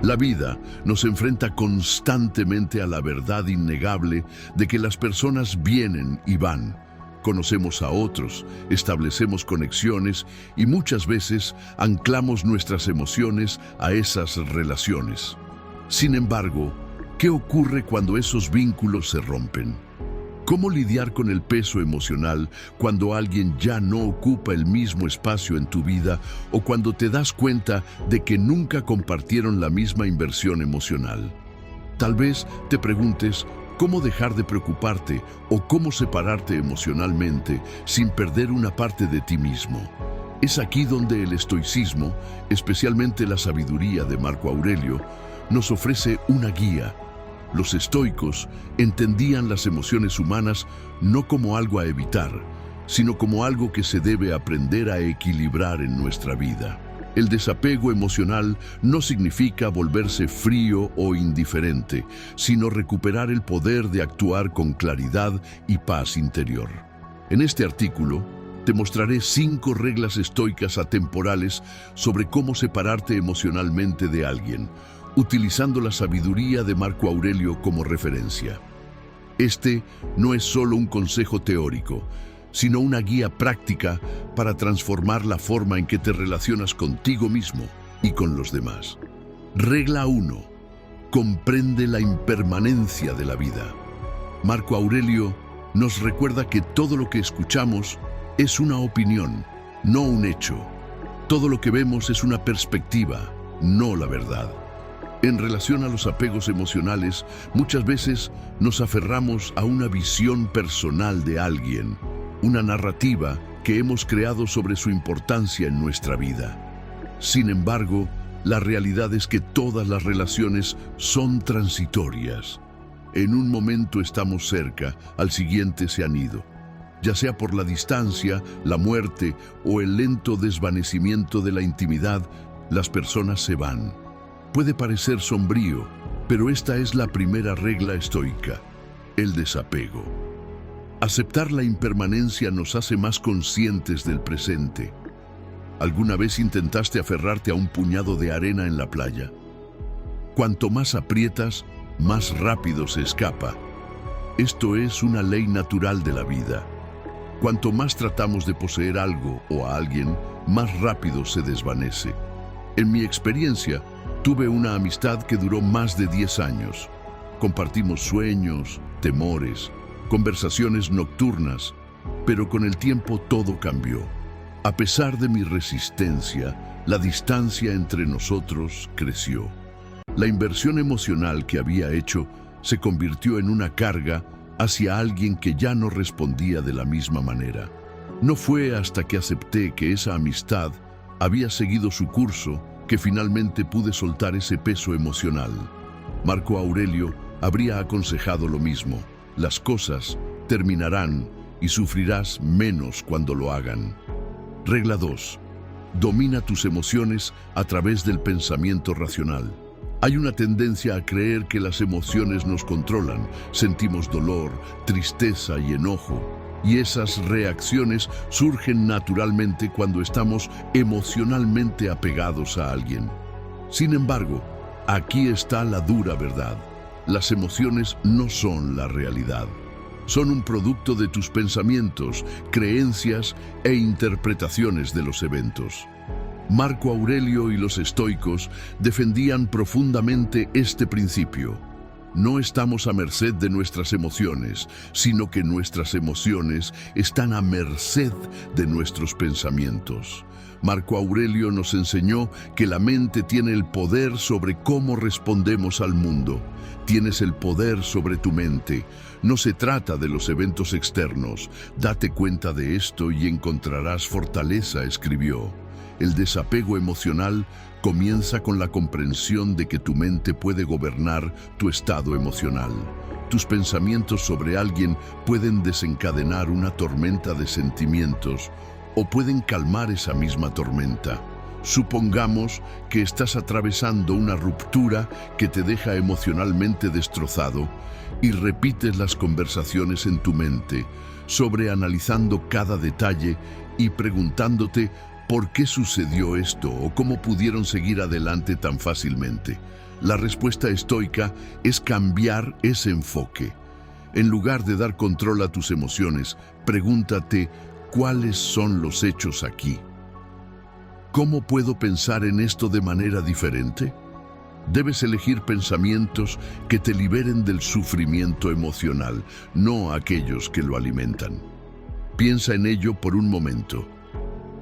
La vida nos enfrenta constantemente a la verdad innegable de que las personas vienen y van. Conocemos a otros, establecemos conexiones y muchas veces anclamos nuestras emociones a esas relaciones. Sin embargo, ¿qué ocurre cuando esos vínculos se rompen? ¿Cómo lidiar con el peso emocional cuando alguien ya no ocupa el mismo espacio en tu vida o cuando te das cuenta de que nunca compartieron la misma inversión emocional? Tal vez te preguntes cómo dejar de preocuparte o cómo separarte emocionalmente sin perder una parte de ti mismo. Es aquí donde el estoicismo, especialmente la sabiduría de Marco Aurelio, nos ofrece una guía. Los estoicos entendían las emociones humanas no como algo a evitar, sino como algo que se debe aprender a equilibrar en nuestra vida. El desapego emocional no significa volverse frío o indiferente, sino recuperar el poder de actuar con claridad y paz interior. En este artículo, te mostraré 5 reglas estoicas atemporales sobre cómo separarte emocionalmente de alguien, utilizando la sabiduría de Marco Aurelio como referencia. Este no es solo un consejo teórico, sino una guía práctica para transformar la forma en que te relacionas contigo mismo y con los demás. Regla 1. Comprende la impermanencia de la vida. Marco Aurelio nos recuerda que todo lo que escuchamos es una opinión, no un hecho. Todo lo que vemos es una perspectiva, no la verdad. En relación a los apegos emocionales, muchas veces nos aferramos a una visión personal de alguien, una narrativa que hemos creado sobre su importancia en nuestra vida. Sin embargo, la realidad es que todas las relaciones son transitorias. En un momento estamos cerca, al siguiente se han ido. Ya sea por la distancia, la muerte o el lento desvanecimiento de la intimidad, las personas se van. Puede parecer sombrío, pero esta es la primera regla estoica, el desapego. Aceptar la impermanencia nos hace más conscientes del presente. ¿Alguna vez intentaste aferrarte a un puñado de arena en la playa? Cuanto más aprietas, más rápido se escapa. Esto es una ley natural de la vida. Cuanto más tratamos de poseer algo o a alguien, más rápido se desvanece. En mi experiencia, tuve una amistad que duró más de 10 años. Compartimos sueños, temores, conversaciones nocturnas, pero con el tiempo todo cambió. A pesar de mi resistencia, la distancia entre nosotros creció. La inversión emocional que había hecho se convirtió en una carga hacia alguien que ya no respondía de la misma manera. No fue hasta que acepté que esa amistad había seguido su curso que finalmente pude soltar ese peso emocional. Marco Aurelio habría aconsejado lo mismo. Las cosas terminarán y sufrirás menos cuando lo hagan. Regla 2. Domina tus emociones a través del pensamiento racional. Hay una tendencia a creer que las emociones nos controlan. Sentimos dolor, tristeza y enojo. Y esas reacciones surgen naturalmente cuando estamos emocionalmente apegados a alguien. Sin embargo, aquí está la dura verdad. Las emociones no son la realidad. Son un producto de tus pensamientos, creencias e interpretaciones de los eventos. Marco Aurelio y los estoicos defendían profundamente este principio. No estamos a merced de nuestras emociones, sino que nuestras emociones están a merced de nuestros pensamientos. Marco Aurelio nos enseñó que la mente tiene el poder sobre cómo respondemos al mundo. Tienes el poder sobre tu mente. No se trata de los eventos externos. Date cuenta de esto y encontrarás fortaleza, escribió. El desapego emocional comienza con la comprensión de que tu mente puede gobernar tu estado emocional. Tus pensamientos sobre alguien pueden desencadenar una tormenta de sentimientos o pueden calmar esa misma tormenta. Supongamos que estás atravesando una ruptura que te deja emocionalmente destrozado y repites las conversaciones en tu mente, sobreanalizando cada detalle y preguntándote ¿por qué sucedió esto o cómo pudieron seguir adelante tan fácilmente? La respuesta estoica es cambiar ese enfoque. En lugar de dar control a tus emociones, pregúntate, ¿cuáles son los hechos aquí? ¿Cómo puedo pensar en esto de manera diferente? Debes elegir pensamientos que te liberen del sufrimiento emocional, no aquellos que lo alimentan. Piensa en ello por un momento.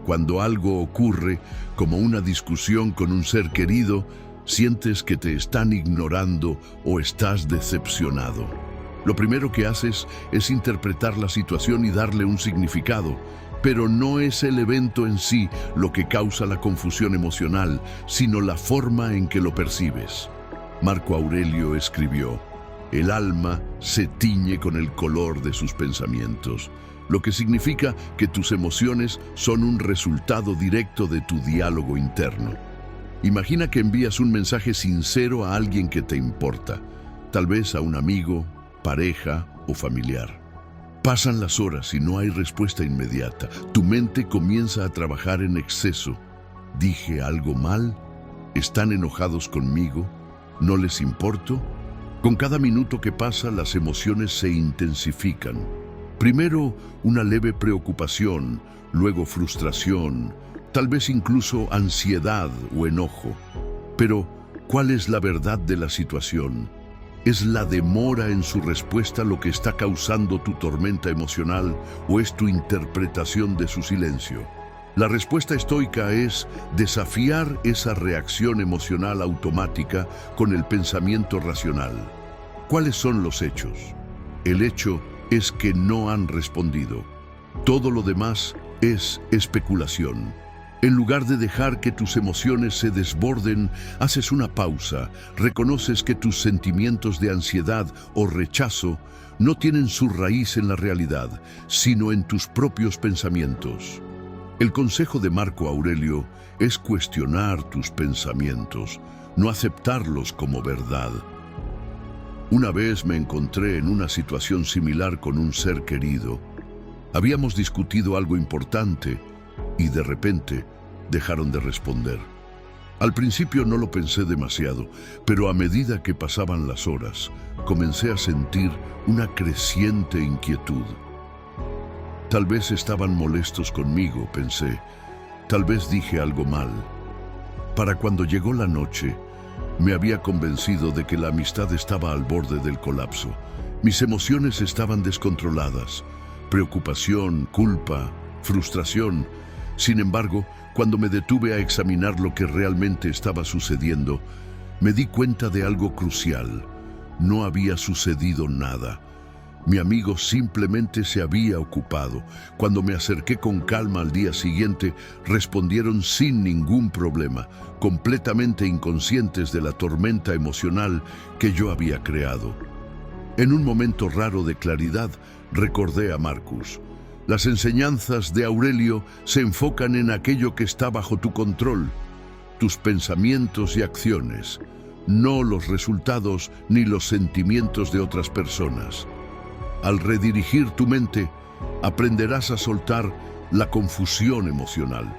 Cuando algo ocurre, como una discusión con un ser querido, sientes que te están ignorando o estás decepcionado. Lo primero que haces es interpretar la situación y darle un significado, pero no es el evento en sí lo que causa la confusión emocional, sino la forma en que lo percibes. Marco Aurelio escribió: "El alma se tiñe con el color de sus pensamientos", lo que significa que tus emociones son un resultado directo de tu diálogo interno. Imagina que envías un mensaje sincero a alguien que te importa, tal vez a un amigo, pareja o familiar. Pasan las horas y no hay respuesta inmediata. Tu mente comienza a trabajar en exceso. ¿Dije algo mal? ¿Están enojados conmigo? ¿No les importo? Con cada minuto que pasa, las emociones se intensifican. Primero, una leve preocupación, luego frustración, tal vez incluso ansiedad o enojo. Pero, ¿cuál es la verdad de la situación? ¿Es la demora en su respuesta lo que está causando tu tormenta emocional o es tu interpretación de su silencio? La respuesta estoica es desafiar esa reacción emocional automática con el pensamiento racional. ¿Cuáles son los hechos? El hecho es que no han respondido. Todo lo demás es especulación. En lugar de dejar que tus emociones se desborden, haces una pausa, reconoces que tus sentimientos de ansiedad o rechazo no tienen su raíz en la realidad, sino en tus propios pensamientos. El consejo de Marco Aurelio es cuestionar tus pensamientos, no aceptarlos como verdad. Una vez me encontré en una situación similar con un ser querido. Habíamos discutido algo importante y de repente dejaron de responder. Al principio no lo pensé demasiado, pero a medida que pasaban las horas, comencé a sentir una creciente inquietud. Tal vez estaban molestos conmigo, pensé. Tal vez dije algo mal. Para cuando llegó la noche, me había convencido de que la amistad estaba al borde del colapso. Mis emociones estaban descontroladas. Preocupación, culpa, frustración. Sin embargo, cuando me detuve a examinar lo que realmente estaba sucediendo, me di cuenta de algo crucial. No había sucedido nada. Mi amigo simplemente se había ocupado. Cuando me acerqué con calma al día siguiente, respondieron sin ningún problema, completamente inconscientes de la tormenta emocional que yo había creado. En un momento raro de claridad, recordé a Marcus. Las enseñanzas de Aurelio se enfocan en aquello que está bajo tu control, tus pensamientos y acciones, no los resultados ni los sentimientos de otras personas. Al redirigir tu mente, aprenderás a soltar la confusión emocional.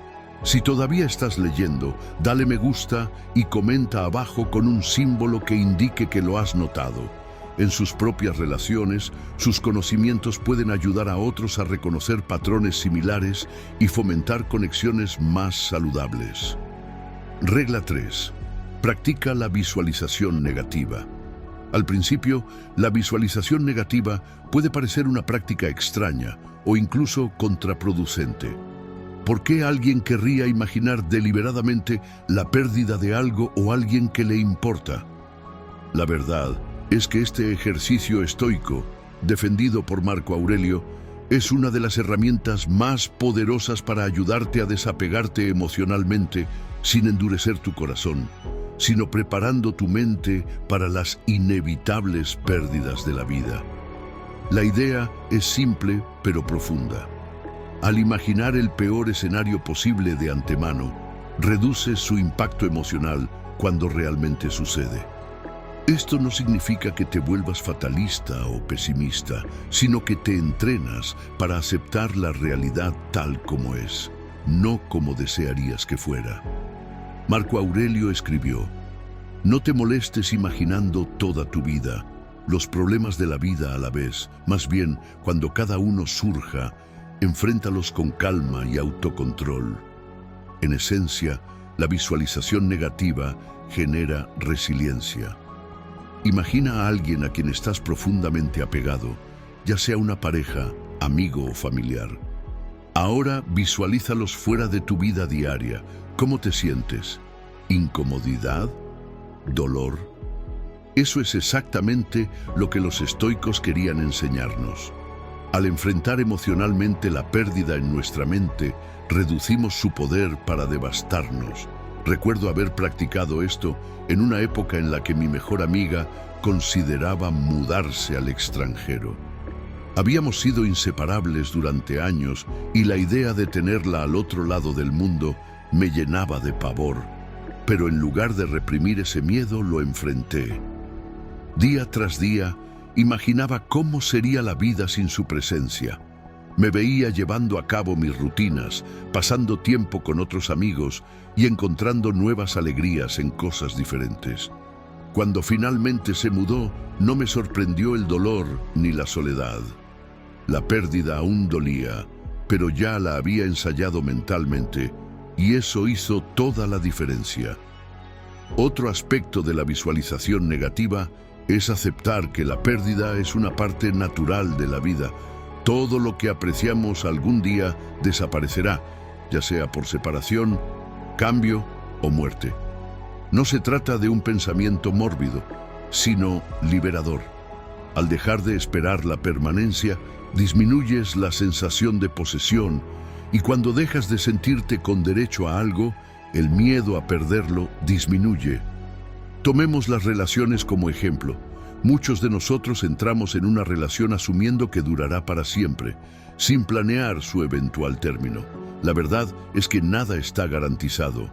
Si todavía estás leyendo, dale me gusta y comenta abajo con un símbolo que indique que lo has notado. En sus propias relaciones, sus conocimientos pueden ayudar a otros a reconocer patrones similares y fomentar conexiones más saludables. Regla 3. Practica la visualización negativa. Al principio, la visualización negativa puede parecer una práctica extraña o incluso contraproducente. ¿Por qué alguien querría imaginar deliberadamente la pérdida de algo o alguien que le importa? La verdad es que este ejercicio estoico, defendido por Marco Aurelio, es una de las herramientas más poderosas para ayudarte a desapegarte emocionalmente sin endurecer tu corazón, sino preparando tu mente para las inevitables pérdidas de la vida. La idea es simple pero profunda. Al imaginar el peor escenario posible de antemano, reduces su impacto emocional cuando realmente sucede. Esto no significa que te vuelvas fatalista o pesimista, sino que te entrenas para aceptar la realidad tal como es, no como desearías que fuera. Marco Aurelio escribió: No te molestes imaginando toda tu vida, los problemas de la vida a la vez. Más bien, cuando cada uno surja, enfréntalos con calma y autocontrol. En esencia, la visualización negativa genera resiliencia. Imagina a alguien a quien estás profundamente apegado, ya sea una pareja, amigo o familiar. Ahora visualízalos fuera de tu vida diaria. ¿Cómo te sientes? ¿Incomodidad? ¿Dolor? Eso es exactamente lo que los estoicos querían enseñarnos. Al enfrentar emocionalmente la pérdida en nuestra mente, reducimos su poder para devastarnos. Recuerdo haber practicado esto en una época en la que mi mejor amiga consideraba mudarse al extranjero. Habíamos sido inseparables durante años y la idea de tenerla al otro lado del mundo me llenaba de pavor. Pero en lugar de reprimir ese miedo, lo enfrenté. Día tras día, imaginaba cómo sería la vida sin su presencia. Me veía llevando a cabo mis rutinas, pasando tiempo con otros amigos y encontrando nuevas alegrías en cosas diferentes. Cuando finalmente se mudó, no me sorprendió el dolor ni la soledad. La pérdida aún dolía, pero ya la había ensayado mentalmente, y eso hizo toda la diferencia. Otro aspecto de la visualización negativa es aceptar que la pérdida es una parte natural de la vida. Todo lo que apreciamos algún día desaparecerá, ya sea por separación, cambio o muerte. No se trata de un pensamiento mórbido, sino liberador. Al dejar de esperar la permanencia, disminuyes la sensación de posesión, y cuando dejas de sentirte con derecho a algo, el miedo a perderlo disminuye. Tomemos las relaciones como ejemplo. Muchos de nosotros entramos en una relación asumiendo que durará para siempre, sin planear su eventual término. La verdad es que nada está garantizado.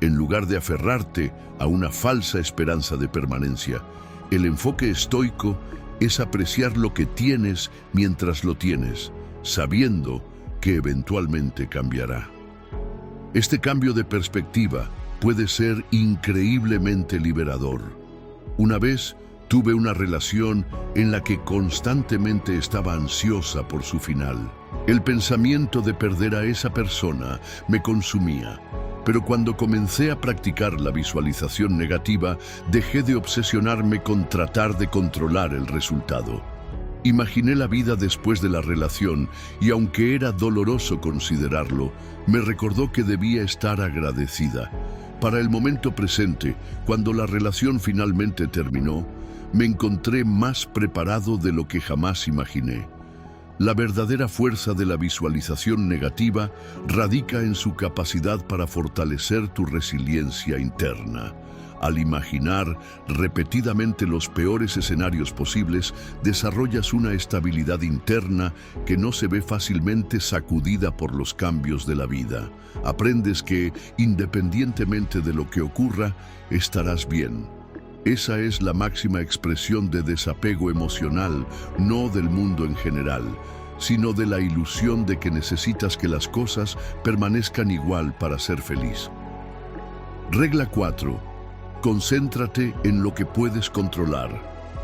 En lugar de aferrarte a una falsa esperanza de permanencia, el enfoque estoico es apreciar lo que tienes mientras lo tienes, sabiendo que eventualmente cambiará. Este cambio de perspectiva puede ser increíblemente liberador. Una vez tuve una relación en la que constantemente estaba ansiosa por su final. El pensamiento de perder a esa persona me consumía, pero cuando comencé a practicar la visualización negativa, dejé de obsesionarme con tratar de controlar el resultado. Imaginé la vida después de la relación y aunque era doloroso considerarlo, me recordó que debía estar agradecida. Para el momento presente, cuando la relación finalmente terminó, me encontré más preparado de lo que jamás imaginé. La verdadera fuerza de la visualización negativa radica en su capacidad para fortalecer tu resiliencia interna. Al imaginar repetidamente los peores escenarios posibles, desarrollas una estabilidad interna que no se ve fácilmente sacudida por los cambios de la vida. Aprendes que, independientemente de lo que ocurra, estarás bien. Esa es la máxima expresión de desapego emocional, no del mundo en general, sino de la ilusión de que necesitas que las cosas permanezcan igual para ser feliz. Regla 4. Concéntrate en lo que puedes controlar.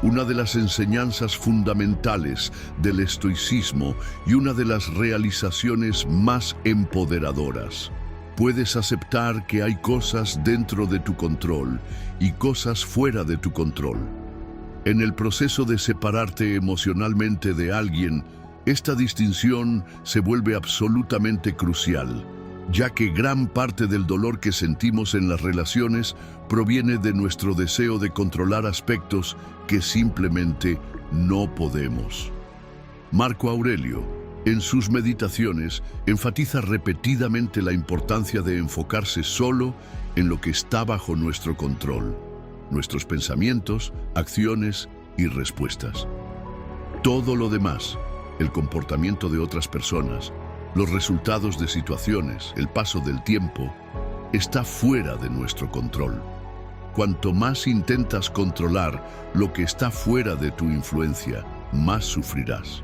Una de las enseñanzas fundamentales del estoicismo y una de las realizaciones más empoderadoras. Puedes aceptar que hay cosas dentro de tu control y cosas fuera de tu control. En el proceso de separarte emocionalmente de alguien, esta distinción se vuelve absolutamente crucial, ya que gran parte del dolor que sentimos en las relaciones proviene de nuestro deseo de controlar aspectos que simplemente no podemos. Marco Aurelio, en sus meditaciones, enfatiza repetidamente la importancia de enfocarse solo en lo que está bajo nuestro control, nuestros pensamientos, acciones y respuestas. Todo lo demás, el comportamiento de otras personas, los resultados de situaciones, el paso del tiempo, está fuera de nuestro control. Cuanto más intentas controlar lo que está fuera de tu influencia, más sufrirás.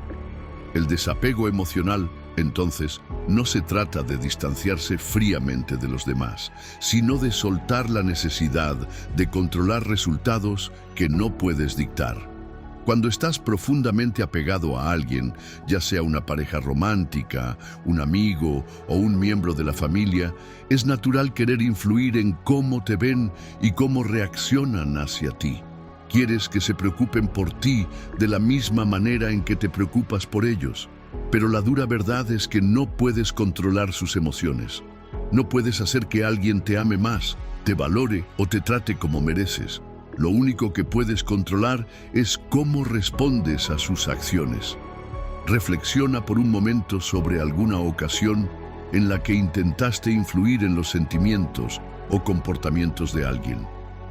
El desapego emocional Entonces, no se trata de distanciarse fríamente de los demás, sino de soltar la necesidad de controlar resultados que no puedes dictar. Cuando estás profundamente apegado a alguien, ya sea una pareja romántica, un amigo o un miembro de la familia, es natural querer influir en cómo te ven y cómo reaccionan hacia ti. Quieres que se preocupen por ti de la misma manera en que te preocupas por ellos. Pero la dura verdad es que no puedes controlar sus emociones. No puedes hacer que alguien te ame más, te valore o te trate como mereces. Lo único que puedes controlar es cómo respondes a sus acciones. Reflexiona por un momento sobre alguna ocasión en la que intentaste influir en los sentimientos o comportamientos de alguien.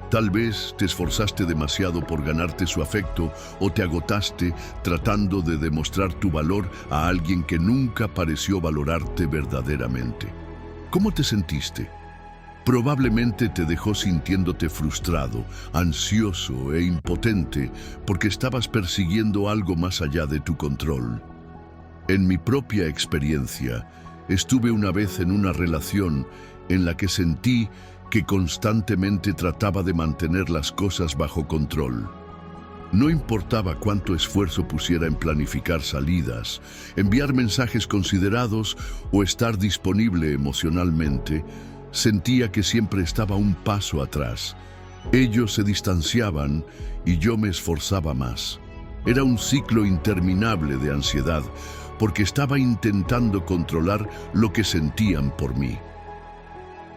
Tal vez te esforzaste demasiado por ganarte su afecto o te agotaste tratando de demostrar tu valor a alguien que nunca pareció valorarte verdaderamente. ¿Cómo te sentiste? Probablemente te dejó sintiéndote frustrado, ansioso e impotente porque estabas persiguiendo algo más allá de tu control. En mi propia experiencia, estuve una vez en una relación en la que sentí que constantemente trataba de mantener las cosas bajo control. No importaba cuánto esfuerzo pusiera en planificar salidas, enviar mensajes considerados o estar disponible emocionalmente, sentía que siempre estaba un paso atrás. Ellos se distanciaban y yo me esforzaba más. Era un ciclo interminable de ansiedad porque estaba intentando controlar lo que sentían por mí.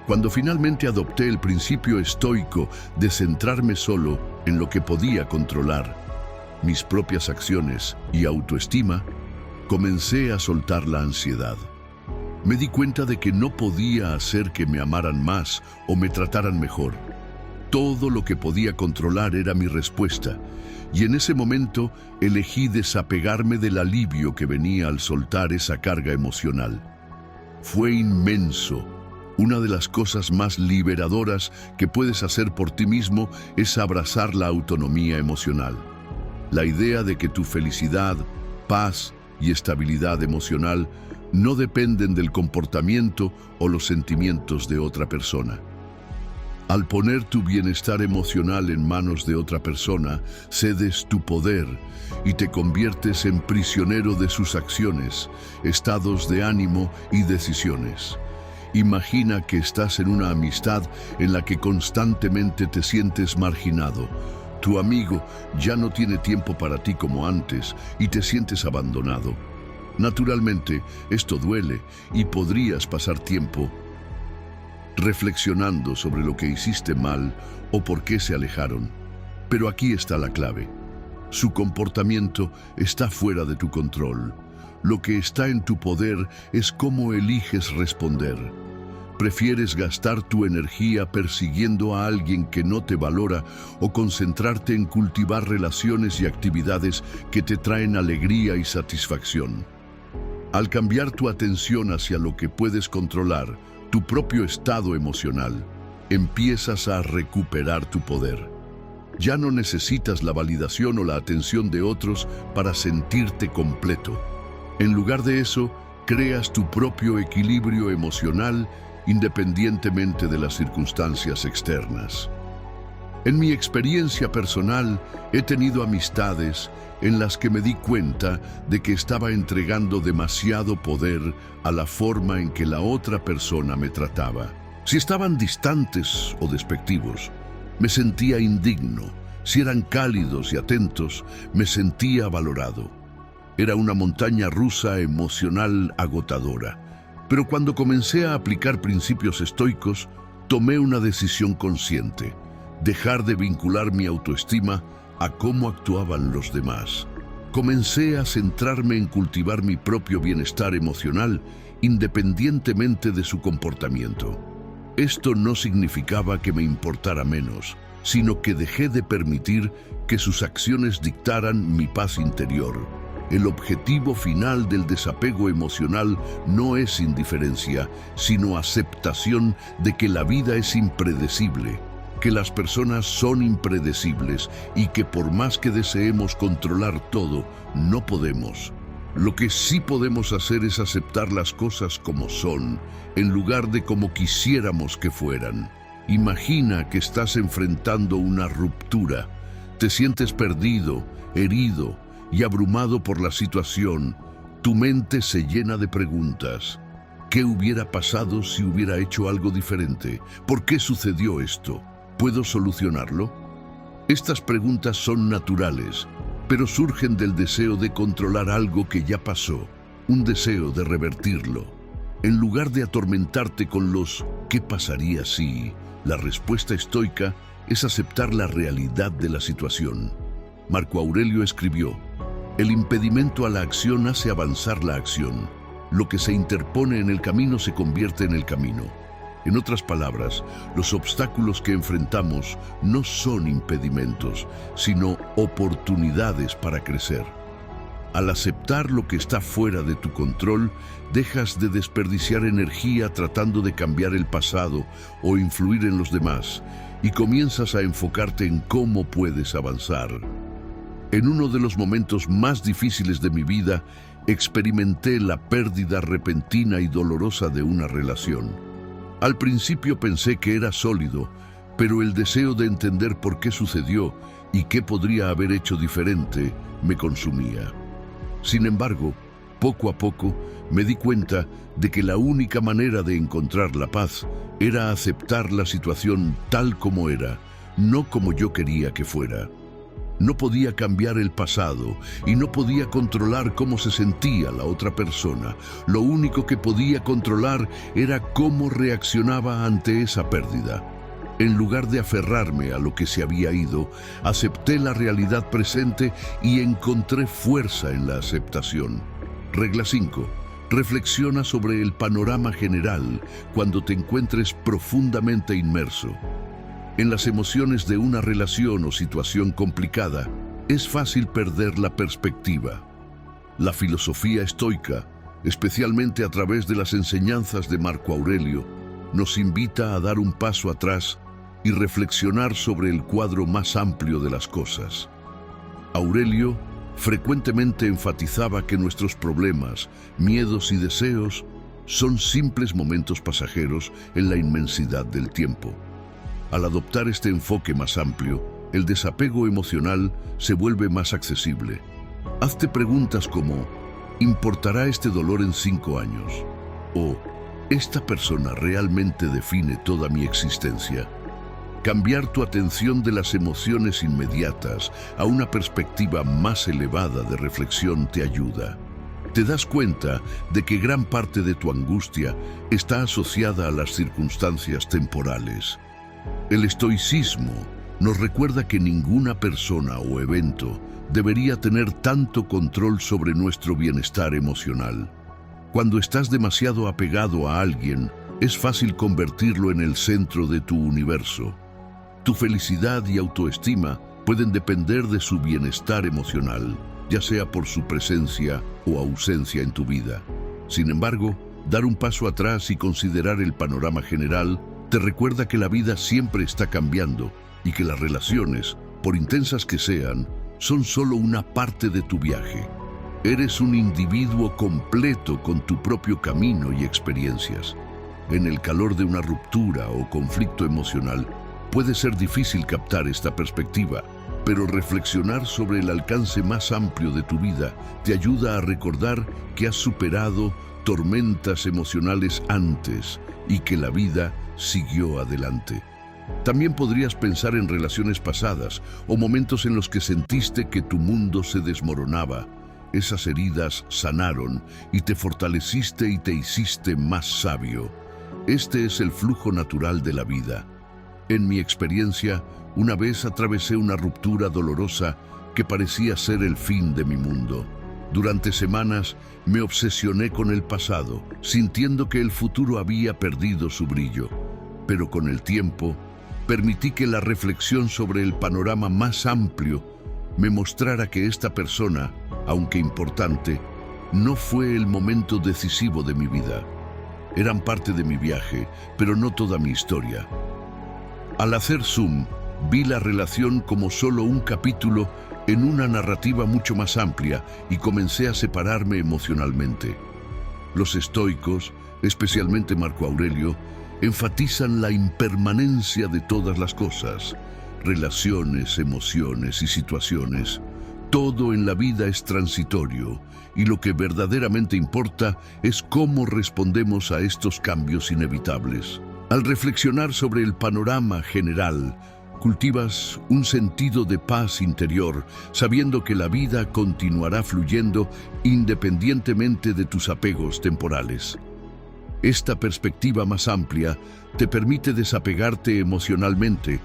Cuando finalmente adopté el principio estoico de centrarme solo en lo que podía controlar, mis propias acciones y autoestima, comencé a soltar la ansiedad. Me di cuenta de que no podía hacer que me amaran más o me trataran mejor. Todo lo que podía controlar era mi respuesta, y en ese momento elegí desapegarme del alivio que venía al soltar esa carga emocional. Fue inmenso. Una de las cosas más liberadoras que puedes hacer por ti mismo es abrazar la autonomía emocional. La idea de que tu felicidad, paz y estabilidad emocional no dependen del comportamiento o los sentimientos de otra persona. Al poner tu bienestar emocional en manos de otra persona, cedes tu poder y te conviertes en prisionero de sus acciones, estados de ánimo y decisiones. Imagina que estás en una amistad en la que constantemente te sientes marginado. Tu amigo ya no tiene tiempo para ti como antes y te sientes abandonado. Naturalmente, esto duele y podrías pasar tiempo reflexionando sobre lo que hiciste mal o por qué se alejaron. Pero aquí está la clave. Su comportamiento está fuera de tu control. Lo que está en tu poder es cómo eliges responder. ¿Prefieres gastar tu energía persiguiendo a alguien que no te valora o concentrarte en cultivar relaciones y actividades que te traen alegría y satisfacción? Al cambiar tu atención hacia lo que puedes controlar, tu propio estado emocional, empiezas a recuperar tu poder. Ya no necesitas la validación o la atención de otros para sentirte completo. En lugar de eso, creas tu propio equilibrio emocional independientemente de las circunstancias externas. En mi experiencia personal, he tenido amistades en las que me di cuenta de que estaba entregando demasiado poder a la forma en que la otra persona me trataba. Si estaban distantes o despectivos, me sentía indigno. Si eran cálidos y atentos, me sentía valorado. Era una montaña rusa emocional agotadora. Pero cuando comencé a aplicar principios estoicos, tomé una decisión consciente: dejar de vincular mi autoestima a cómo actuaban los demás. Comencé a centrarme en cultivar mi propio bienestar emocional independientemente de su comportamiento. Esto no significaba que me importara menos, sino que dejé de permitir que sus acciones dictaran mi paz interior. El objetivo final del desapego emocional no es indiferencia, sino aceptación de que la vida es impredecible, que las personas son impredecibles y que por más que deseemos controlar todo, no podemos. Lo que sí podemos hacer es aceptar las cosas como son, en lugar de como quisiéramos que fueran. Imagina que estás enfrentando una ruptura. Te sientes perdido, herido y abrumado por la situación. Tu mente se llena de preguntas. ¿Qué hubiera pasado si hubiera hecho algo diferente? ¿Por qué sucedió esto? ¿Puedo solucionarlo? Estas preguntas son naturales, pero surgen del deseo de controlar algo que ya pasó, un deseo de revertirlo. En lugar de atormentarte con los ¿qué pasaría si? La respuesta estoica es aceptar la realidad de la situación. Marco Aurelio escribió: el impedimento a la acción hace avanzar la acción. Lo que se interpone en el camino se convierte en el camino. En otras palabras, los obstáculos que enfrentamos no son impedimentos, sino oportunidades para crecer. Al aceptar lo que está fuera de tu control, dejas de desperdiciar energía tratando de cambiar el pasado o influir en los demás, y comienzas a enfocarte en cómo puedes avanzar. En uno de los momentos más difíciles de mi vida, experimenté la pérdida repentina y dolorosa de una relación. Al principio pensé que era sólido, pero el deseo de entender por qué sucedió y qué podría haber hecho diferente me consumía. Sin embargo, poco a poco me di cuenta de que la única manera de encontrar la paz era aceptar la situación tal como era, no como yo quería que fuera. No podía cambiar el pasado y no podía controlar cómo se sentía la otra persona. Lo único que podía controlar era cómo reaccionaba ante esa pérdida. En lugar de aferrarme a lo que se había ido, acepté la realidad presente y encontré fuerza en la aceptación. Regla 5. Reflexiona sobre el panorama general cuando te encuentres profundamente inmerso. En las emociones de una relación o situación complicada, es fácil perder la perspectiva. La filosofía estoica, especialmente a través de las enseñanzas de Marco Aurelio, nos invita a dar un paso atrás y reflexionar sobre el cuadro más amplio de las cosas. Aurelio frecuentemente enfatizaba que nuestros problemas, miedos y deseos son simples momentos pasajeros en la inmensidad del tiempo. Al adoptar este enfoque más amplio, el desapego emocional se vuelve más accesible. Hazte preguntas como: ¿importará este dolor en 5 años? O ¿esta persona realmente define toda mi existencia? Cambiar tu atención de las emociones inmediatas a una perspectiva más elevada de reflexión te ayuda. Te das cuenta de que gran parte de tu angustia está asociada a las circunstancias temporales. El estoicismo nos recuerda que ninguna persona o evento debería tener tanto control sobre nuestro bienestar emocional. Cuando estás demasiado apegado a alguien, es fácil convertirlo en el centro de tu universo. Tu felicidad y autoestima pueden depender de su bienestar emocional, ya sea por su presencia o ausencia en tu vida. Sin embargo, dar un paso atrás y considerar el panorama general te recuerda que la vida siempre está cambiando y que las relaciones, por intensas que sean, son solo una parte de tu viaje. Eres un individuo completo con tu propio camino y experiencias. En el calor de una ruptura o conflicto emocional, puede ser difícil captar esta perspectiva, pero reflexionar sobre el alcance más amplio de tu vida te ayuda a recordar que has superado tormentas emocionales antes y que la vida siguió adelante. También podrías pensar en relaciones pasadas o momentos en los que sentiste que tu mundo se desmoronaba. Esas heridas sanaron y te fortaleciste y te hiciste más sabio. Este es el flujo natural de la vida. En mi experiencia, una vez atravesé una ruptura dolorosa que parecía ser el fin de mi mundo. Durante semanas me obsesioné con el pasado, sintiendo que el futuro había perdido su brillo. Pero con el tiempo, permití que la reflexión sobre el panorama más amplio me mostrara que esta persona, aunque importante, no fue el momento decisivo de mi vida. Eran parte de mi viaje, pero no toda mi historia. Al hacer zoom, vi la relación como solo un capítulo en una narrativa mucho más amplia y comencé a separarme emocionalmente. Los estoicos, especialmente Marco Aurelio, enfatizan la impermanencia de todas las cosas, relaciones, emociones y situaciones. Todo en la vida es transitorio y lo que verdaderamente importa es cómo respondemos a estos cambios inevitables. Al reflexionar sobre el panorama general, cultivas un sentido de paz interior, sabiendo que la vida continuará fluyendo independientemente de tus apegos temporales. Esta perspectiva más amplia te permite desapegarte emocionalmente,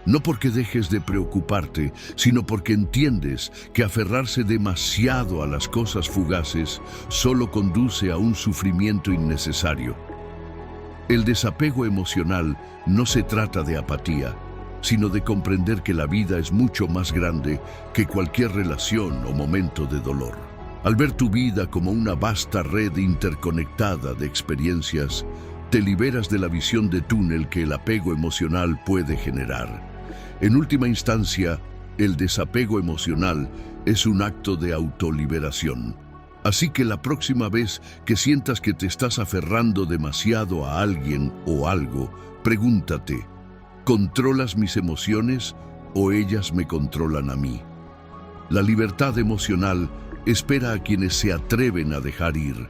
no porque dejes de preocuparte, sino porque entiendes que aferrarse demasiado a las cosas fugaces solo conduce a un sufrimiento innecesario. El desapego emocional no se trata de apatía, sino de comprender que la vida es mucho más grande que cualquier relación o momento de dolor. Al ver tu vida como una vasta red interconectada de experiencias, te liberas de la visión de túnel que el apego emocional puede generar. En última instancia, el desapego emocional es un acto de autoliberación. Así que la próxima vez que sientas que te estás aferrando demasiado a alguien o algo, pregúntate: ¿controlas mis emociones o ellas me controlan a mí? La libertad emocional espera a quienes se atreven a dejar ir,